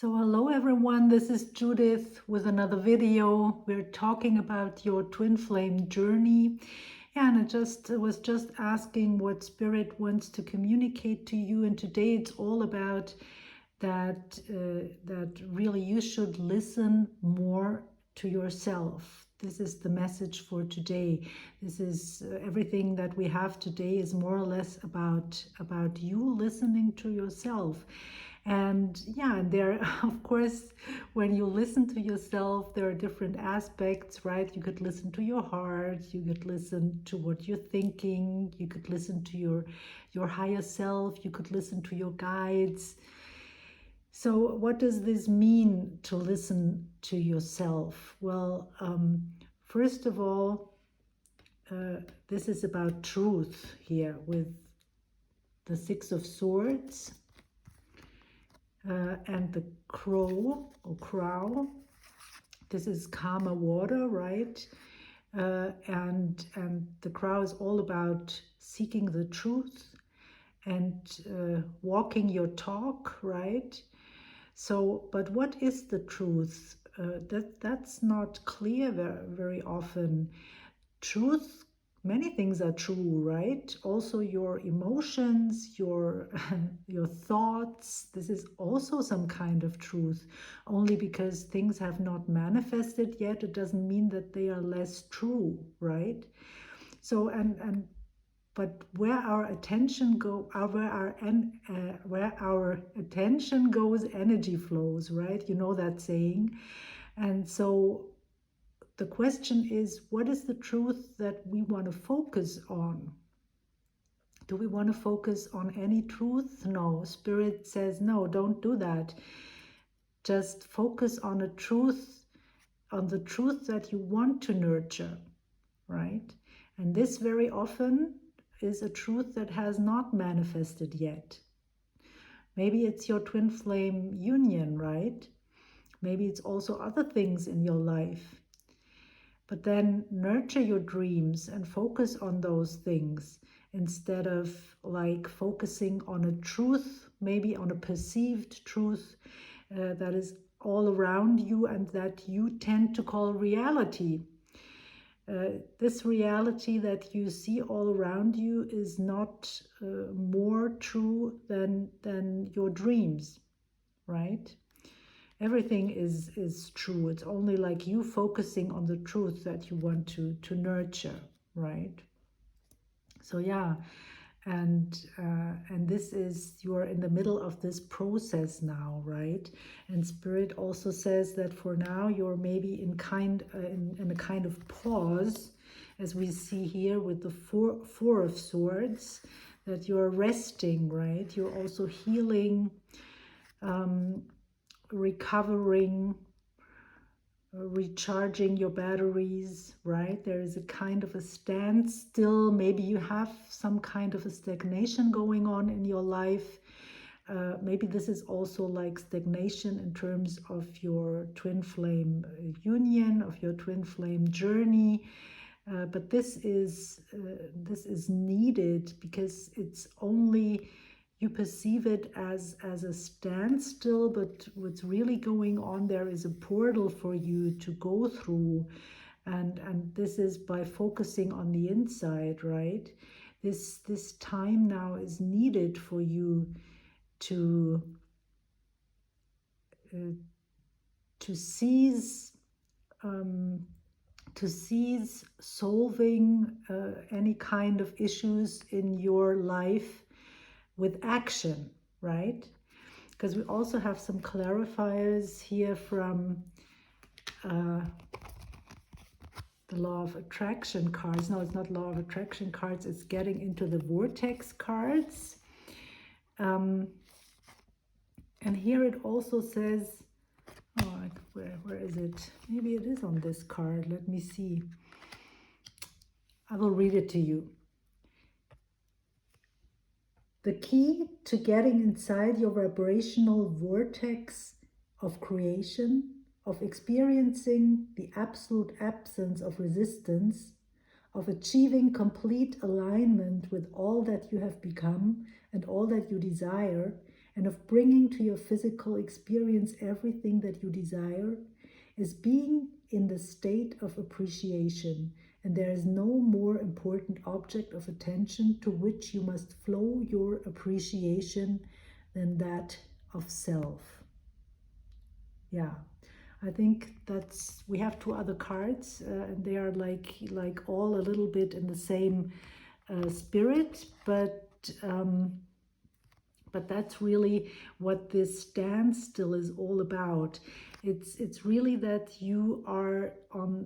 So hello everyone, this is Judith with another video. We're talking about your twin flame journey. And I was just asking what spirit wants to communicate to you. And today it's all about that, that really you should listen more to yourself. This is the message for today. This is everything that we have today is more or less about you listening to yourself. And yeah, and there, of course, when you listen to yourself, there are different aspects, right? You could listen to your heart, you could listen to what you're thinking, you could listen to your higher self, you could listen to your guides. So what does this mean to listen to yourself? Well, first of all, this is about truth here with the Six of Swords. And the crow or crow, this is karma water, right? And the crow is all about seeking the truth and walking your talk, right? So, but what is the truth? That's not clear very often. Truth, many things are true, right? Also your emotions, your your thoughts, this is also some kind of truth. Only because things have not manifested yet, it doesn't mean that they are less true, right? So but where our attention where our attention goes, energy flows, right? You know that saying. And so the question is, what is the truth that we want to focus on? Do we want to focus on any truth? No. Spirit says, no, don't do that. Just focus on the truth that you want to nurture, right? And this very often is a truth that has not manifested yet. Maybe it's your twin flame union, right? Maybe it's also other things in your life. But then nurture your dreams and focus on those things instead of like focusing on a truth, maybe on a perceived truth that is all around you and that you tend to call reality. This reality that you see all around you is not more true than your dreams, right? Everything is true. It's only like you focusing on the truth that you want to nurture, right? So yeah, and this is, you're in the middle of this process now, right? And Spirit also says that for now you're maybe in a kind of pause, as we see here with the four of Swords, that you're resting, right? You're also healing, recovering, recharging your batteries, right? There is a kind of a standstill. Maybe you have some kind of a stagnation going on in your life. Maybe this is also like stagnation in terms of your twin flame union, of your twin flame journey. But this is needed because it's only, you perceive it as a standstill, but what's really going on there is a portal for you to go through. And this is by focusing on the inside, right? This time now is needed for you to seize solving any kind of issues in your life with action, right? Because we also have some clarifiers here from the Law of Attraction cards. No, it's not Law of Attraction cards, it's getting into the Vortex cards. And here it also says, oh, where is it? Maybe it is on this card. Let me see. I will read it to you. The key to getting inside your vibrational vortex of creation, of experiencing the absolute absence of resistance, of achieving complete alignment with all that you have become and all that you desire, and of bringing to your physical experience everything that you desire, is being in the state of appreciation, and there is no more important object of attention to which you must flow your appreciation than that of self. Yeah, I think we have two other cards, and they are like all a little bit in the same spirit, but that's really what this standstill is all about. It's really that you are on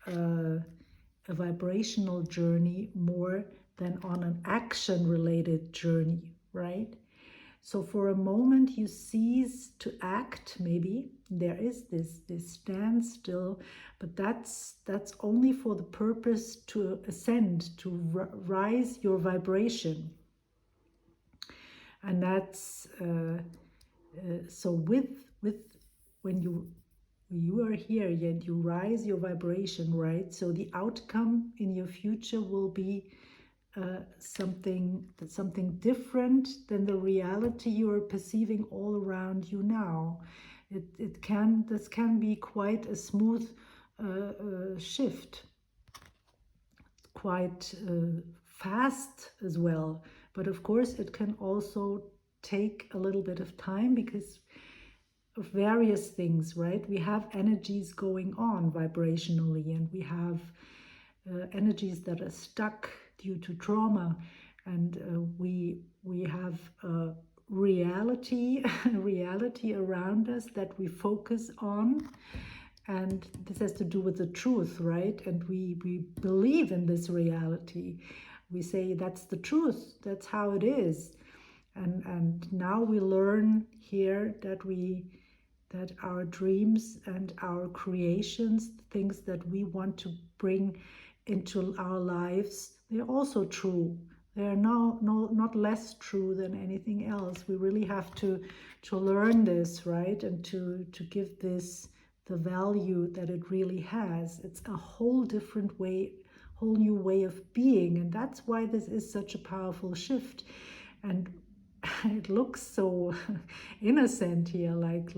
a vibrational journey more than on an action related journey, right? So for a moment you cease to act, maybe there is this standstill, but that's only for the purpose to ascend, to rise your vibration. And that's so with when you are here, yet you rise your vibration, right? So the outcome in your future will be something different than the reality you are perceiving all around you now. This can be quite a smooth shift, quite fast as well. But of course, it can also take a little bit of time because of various things, right? We have energies going on vibrationally, and we have energies that are stuck due to trauma, and we have reality around us that we focus on, and this has to do with the truth, right? And we believe in this reality. We say that's the truth, that's how it is. And now we learn here that our dreams and our creations, things that we want to bring into our lives, they're also true. They are not less true than anything else. We really have to learn this, right? And to give this the value that it really has. It's a whole different way, whole new way of being. And that's why this is such a powerful shift. And it looks so innocent here, like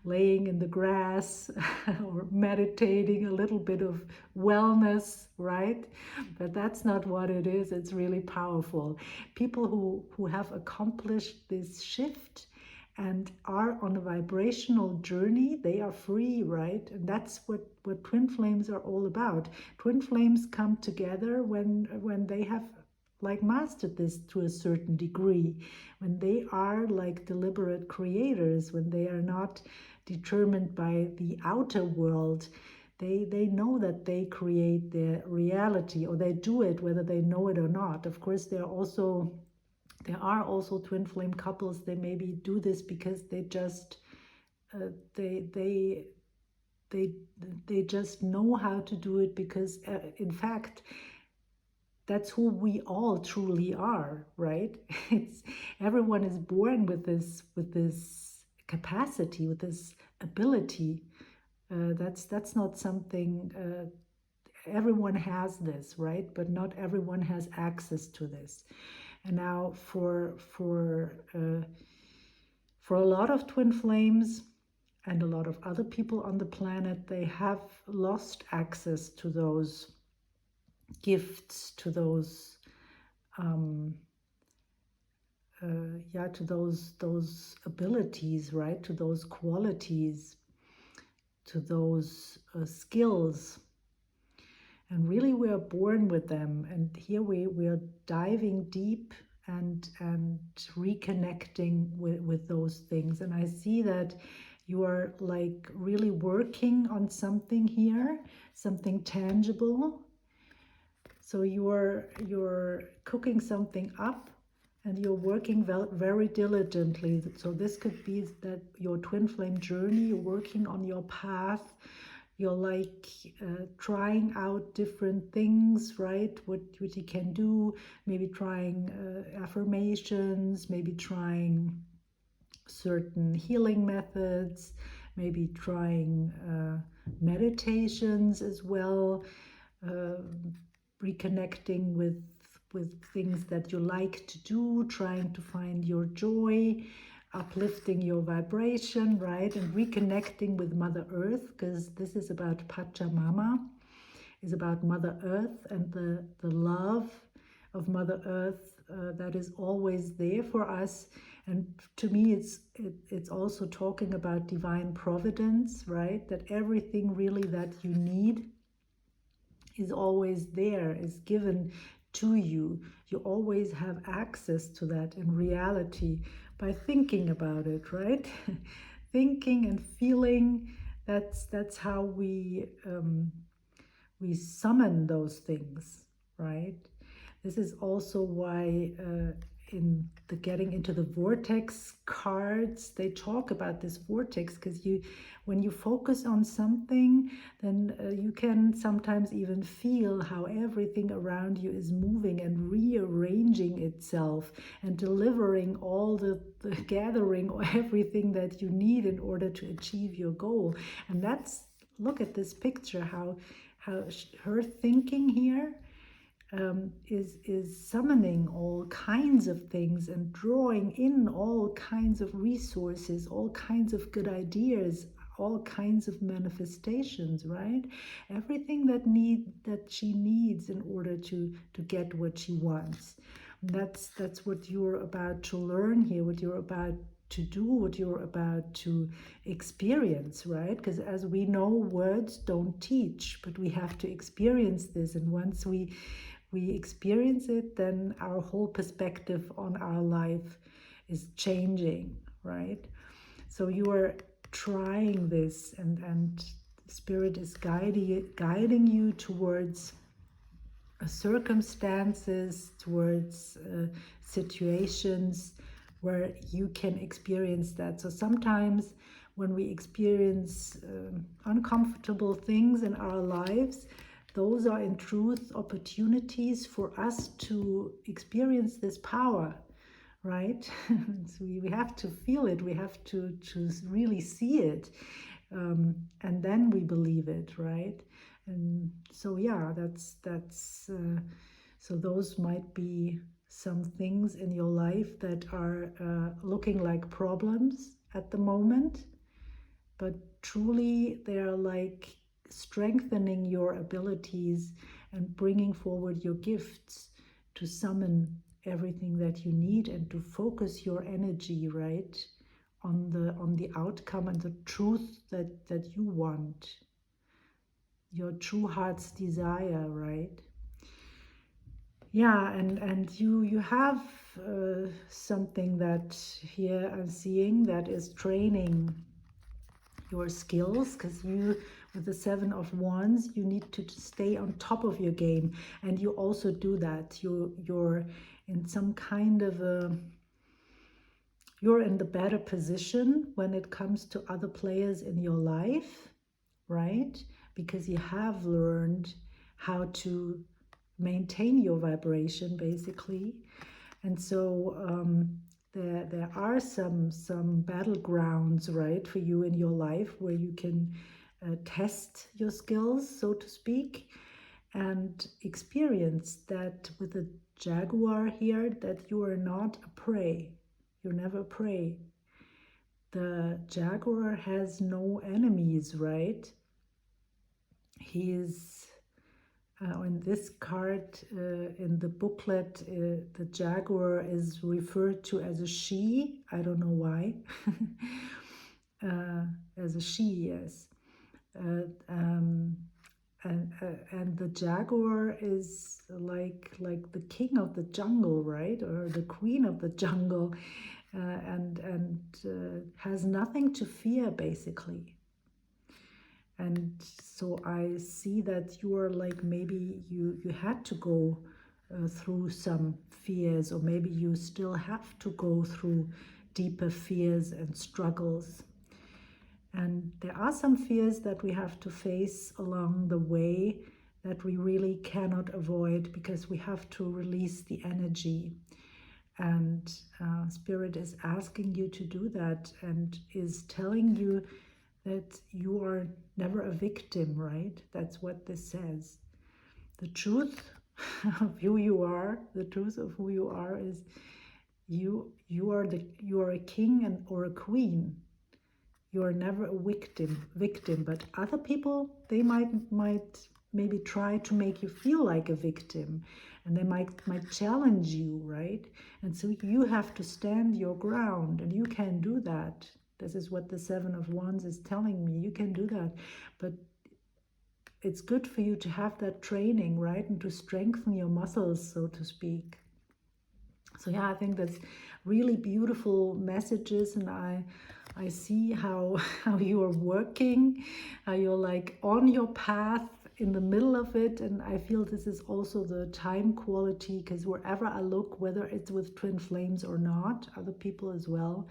laying in the grass or meditating, a little bit of wellness, right? But that's not what it is. It's really powerful. People who have accomplished this shift and are on a vibrational journey, they are free, right? And that's what twin flames are all about. Twin flames come together when they have mastered this to a certain degree, when they are like deliberate creators, when they are not determined by the outer world. They know that they create their reality, or they do it whether they know it or not. Of course, there are also twin flame couples. They maybe do this because they just they just know how to do it, because in fact that's who we all truly are, right? Everyone is born with this capacity, with this ability. That's not something. Everyone has this, right? But not everyone has access to this. And now for a lot of twin flames and a lot of other people on the planet, they have lost access to those gifts, to those to those abilities, right? To those qualities, to those skills. And really we are born with them, and here we are diving deep and reconnecting with those things. And I see that you are like really working on something here, something tangible. So you're cooking something up, and you're working very diligently. So this could be that your twin flame journey, you're working on your path. You're like trying out different things, right? What you can do, maybe trying affirmations, maybe trying certain healing methods, maybe trying meditations as well, reconnecting with things that you like to do, trying to find your joy, uplifting your vibration, right? And reconnecting with Mother Earth, because this is about Pachamama, is about Mother Earth and the love of Mother Earth that is always there for us. And to me, it's also talking about divine providence, right? That everything really that you need is always there, is given to you. You always have access to that in reality by thinking about it, right? Thinking and feeling, that's how we summon those things, right? This is also why in the Getting into the Vortex cards, they talk about this vortex, because when you focus on something, then you can sometimes even feel how everything around you is moving and rearranging itself and delivering all the gathering or everything that you need in order to achieve your goal. And that's, look at this picture, how her thinking here is summoning all kinds of things and drawing in all kinds of resources, all kinds of good ideas, all kinds of manifestations, right? Everything that she needs in order to get what she wants. That's what you're about to learn here, what you're about to do, what you're about to experience, right? Because as we know, words don't teach, but we have to experience this. And once we experience it, then our whole perspective on our life is changing, right? So you are trying this, and Spirit is guiding you towards circumstances, towards situations where you can experience that. So sometimes when we experience uncomfortable things in our lives, those are in truth opportunities for us to experience this power, right? So we have to feel it, we have to really see it, and then we believe it, right? And so yeah, that's so those might be some things in your life that are looking like problems at the moment, but truly they're like strengthening your abilities and bringing forward your gifts to summon everything that you need and to focus your energy, right, on the outcome and the truth that you want, your true heart's desire, right? Yeah, and you have something that here I'm seeing that is training your skills, because you, with the Seven of Wands, you need to stay on top of your game, and you also do that. You're in some kind of you're in the better position when it comes to other players in your life, right? Because you have learned how to maintain your vibration, basically. And so there are some battlegrounds, right, for you in your life where you can test your skills, so to speak, and experience that with the Jaguar here, that you are not a prey. You're never a prey. The Jaguar has no enemies, right? He is in this card, in the booklet, the Jaguar is referred to as a she. I don't know why. As a she, yes. And the Jaguar is like the king of the jungle, right? Or the queen of the jungle, and has nothing to fear, basically. And so I see that you are like, maybe you had to go through some fears, or maybe you still have to go through deeper fears and struggles. And there are some fears that we have to face along the way that we really cannot avoid, because we have to release the energy. And Spirit is asking you to do that, and is telling you that you are never a victim, right? That's what this says. The truth of who you are. The truth of who you are is you are a king and or a queen. You are never a victim, but other people, they might maybe try to make you feel like a victim, and they might challenge you, right? And so you have to stand your ground, and you can do that. This is what the Seven of Wands is telling me. You can do that, but it's good for you to have that training, right? And to strengthen your muscles, so to speak. So yeah, I think that's really beautiful messages, and I see how how you are working, how you're like on your path in the middle of it. And I feel this is also the time quality, because wherever I look, whether it's with twin flames or not, other people as well,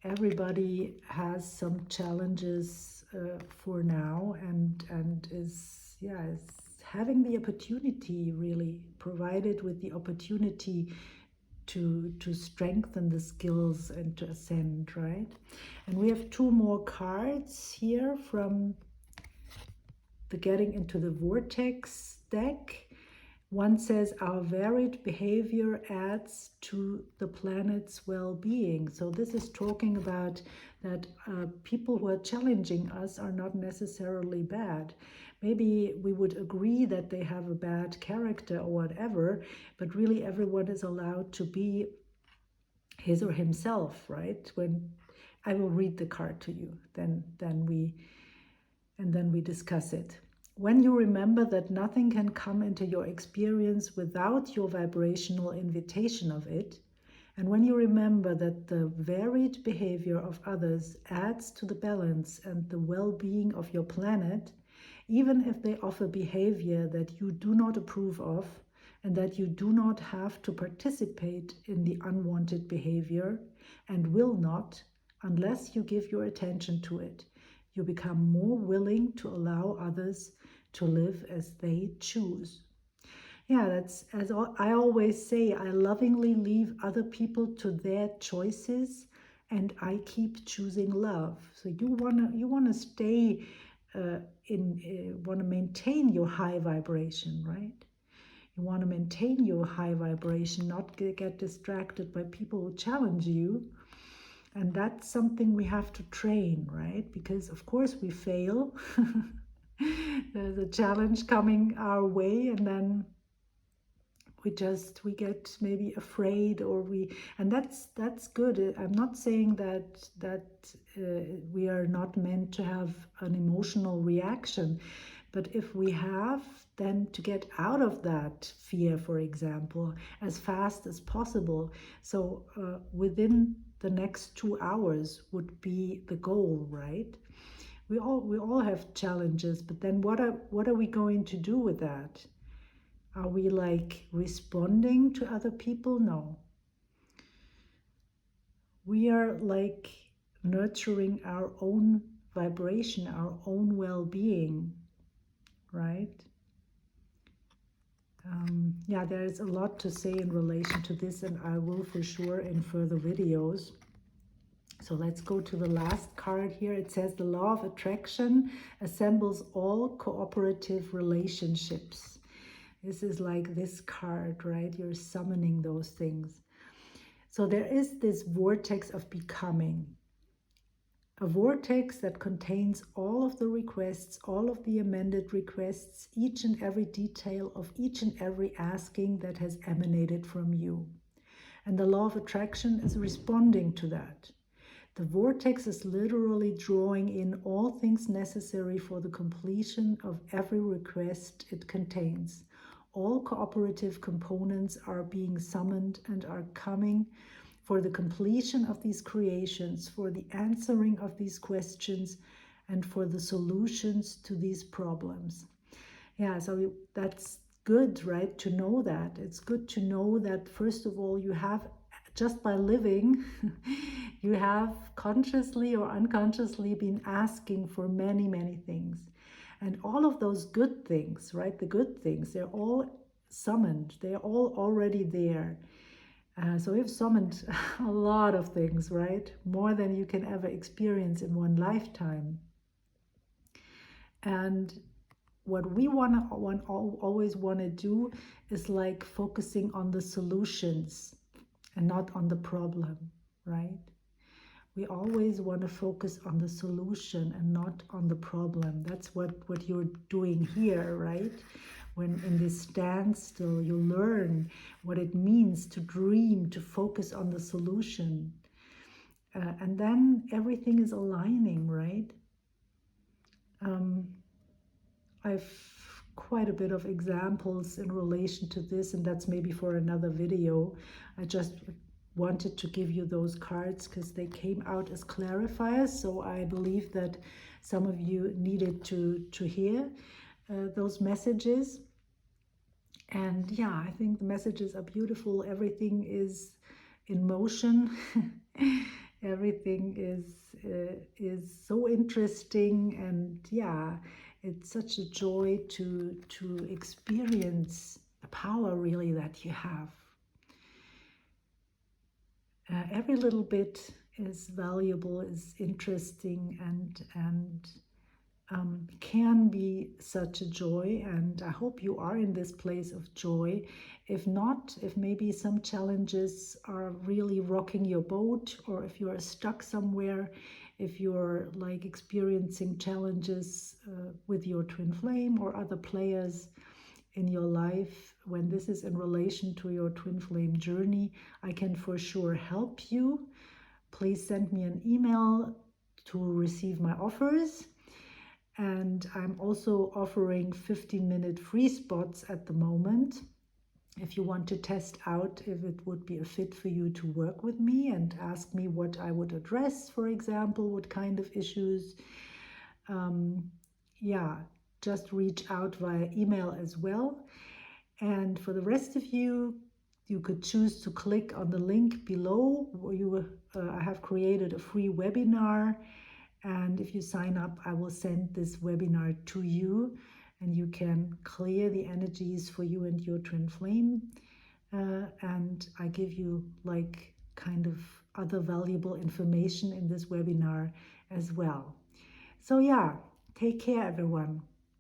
everybody has some challenges for now, and is having the opportunity, really provided with the opportunity to strengthen the skills and to ascend, right? And we have two more cards here from the Getting into the Vortex deck. One says, our varied behavior adds to the planet's well-being. So this is talking about that people who are challenging us are not necessarily bad. Maybe we would agree that they have a bad character or whatever, but really everyone is allowed to be his or himself, right? When I will read the card to you, then we discuss it. When you remember that nothing can come into your experience without your vibrational invitation of it, and when you remember that the varied behavior of others adds to the balance and the well-being of your planet, even if they offer behavior that you do not approve of, and that you do not have to participate in the unwanted behavior, and will not, unless you give your attention to it, you become more willing to allow others to live as they choose. Yeah, that's, as I always say, I lovingly leave other people to their choices, and I keep choosing love. So you wanna stay want to maintain your high vibration, right? You want to maintain your high vibration, not get distracted by people who challenge you. And that's something we have to train, right? Because of course we fail. There's a challenge coming our way, and then we get maybe afraid, or and that's good. I'm not saying that we are not meant to have an emotional reaction, but if we have, then to get out of that fear, for example, as fast as possible. So within the next 2 hours would be the goal, right? We all have challenges, but then what are we going to do with that? Are we like responding to other people? No. We are like nurturing our own vibration, our own well-being, right? Yeah, there's a lot to say in relation to this, and I will for sure in further videos. So let's go to the last card here. It says the law of attraction assembles all cooperative relationships. This is like this card, right? You're summoning those things. So there is this vortex of becoming. A vortex that contains all of the requests, all of the amended requests, each and every detail of each and every asking that has emanated from you. And the law of attraction is responding to that. The vortex is literally drawing in all things necessary for the completion of every request it contains. All cooperative components are being summoned and are coming for the completion of these creations, for the answering of these questions, and for the solutions to these problems. Yeah, so that's good, right? To know that. It's good to know that, first of all, you have, just by living, you have consciously or unconsciously been asking for many, many things. And all of those good things, right? The good things, they're all summoned. They're all already there. So we've summoned a lot of things, right? More than you can ever experience in one lifetime. And what we always want to do is like focusing on the solutions and not on the problem, right? We always want to focus on the solution and not on the problem. That's what you're doing here, right? When in this standstill, you learn what it means to dream, to focus on the solution. And then everything is aligning, right? I've quite a bit of examples in relation to this, and that's maybe for another video. I just wanted to give you those cards because they came out as clarifiers, so I believe that some of you needed to hear those messages. And yeah, I think the messages are beautiful. Everything is in motion. Everything is so interesting, and yeah, it's such a joy to experience the power really that you have. Every little bit is valuable, is interesting, and can be such a joy. And I hope you are in this place of joy. If not, if maybe some challenges are really rocking your boat, or if you are stuck somewhere, if you're like experiencing challenges with your twin flame or other players in your life, when this is in relation to your twin flame journey, I can for sure help you. Please send me an email to receive my offers. And I'm also offering 15-minute free spots at the moment. If you want to test out if it would be a fit for you to work with me and ask me what I would address, for example, what kind of issues, yeah, just reach out via email as well. And for the rest of you, you could choose to click on the link below where I have created a free webinar. And if you sign up, I will send this webinar to you, and you can clear the energies for you and your twin flame. And I give you like kind of other valuable information in this webinar as well. So yeah, take care, everyone.